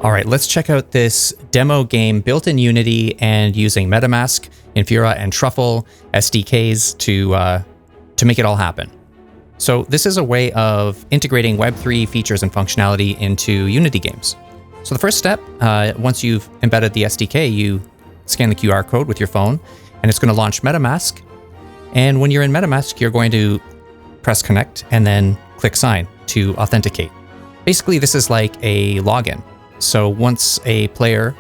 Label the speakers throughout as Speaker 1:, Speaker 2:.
Speaker 1: All right, let's check out this demo game built in Unity and using MetaMask, Infura, and Truffle SDKs to make it all happen. So this is a way of integrating Web3 features and functionality into Unity games. So the first step, once you've embedded the SDK, you scan the QR code with your phone, and it's going to launch MetaMask. And when you're in MetaMask, you're going to press connect and then click sign to authenticate. Basically, this is like a login. So once a player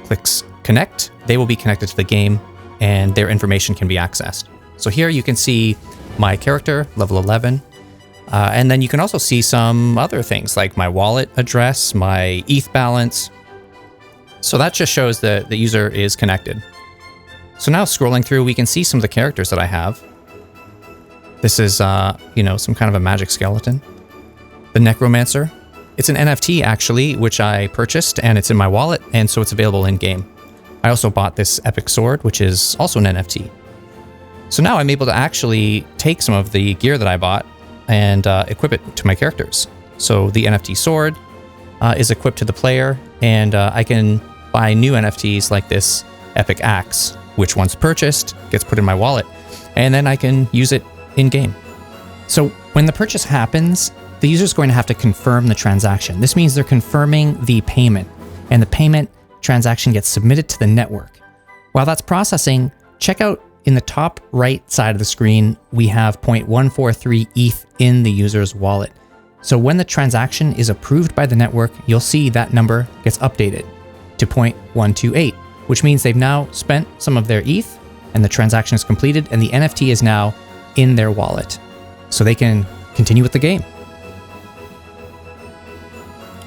Speaker 1: clicks connect, they will be connected to the game and their information can be accessed. So here you can see my character, level 11. And then you can also see some other things like my wallet address, my ETH balance. So that just shows that the user is connected. So now scrolling through, we can see some of the characters that I have. This is, some kind of a magic skeleton. The Necromancer. It's an NFT actually, which I purchased and it's in my wallet, and so it's available in game. I also bought this epic sword, which is also an NFT. So now I'm able to actually take some of the gear that I bought and equip it to my characters. So the NFT sword is equipped to the player, and I can buy new NFTs like this epic axe, which once purchased gets put in my wallet, and then I can use it in game. So when the purchase happens, the user is going to have to confirm the transaction. This means they're confirming the payment, and the payment transaction gets submitted to the network. While that's processing, check out in the top right side of the screen, we have 0.143 ETH in the user's wallet. So when the transaction is approved by the network, you'll see that number gets updated to 0.128, which means they've now spent some of their ETH and the transaction is completed and the NFT is now in their wallet. So they can continue with the game.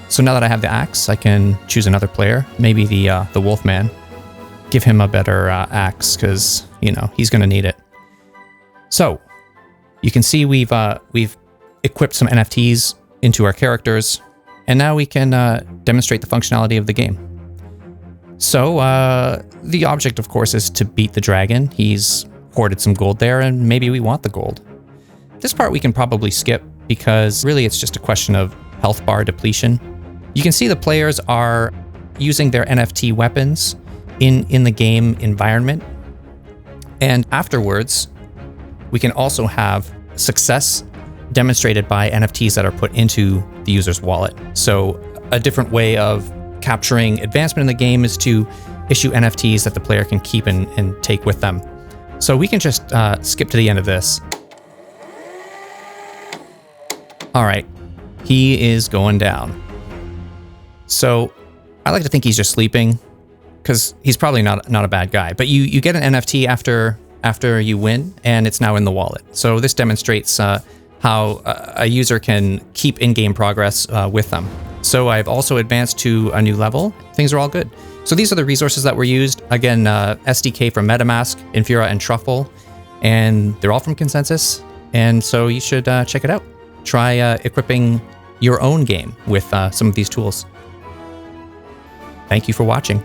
Speaker 1: So now that I have the axe, I can choose another player, maybe the Wolfman. Give him a better axe because, he's going to need it. So you can see we've equipped some NFTs into our characters, and now we can demonstrate the functionality of the game. So the object, of course, is to beat the dragon. He's hoarded some gold there, and maybe we want the gold. This part we can probably skip because really it's just a question of health bar depletion. You can see the players are using their NFT weapons in the game environment. And afterwards, we can also have success demonstrated by NFTs that are put into the user's wallet. So a different way of capturing advancement in the game is to issue NFTs that the player can keep and take with them. So we can just skip to the end of this. All right, he is going down. So I like to think he's just sleeping because he's probably not a bad guy. But you get an NFT after you win, and it's now in the wallet. So this demonstrates how a user can keep in-game progress with them. So I've also advanced to a new level. Things are all good. So these are the resources that were used. Again, SDK from MetaMask, Infura, and Truffle, and they're all from Consensus. And so you should check it out. Try equipping your own game with some of these tools. Thank you for watching.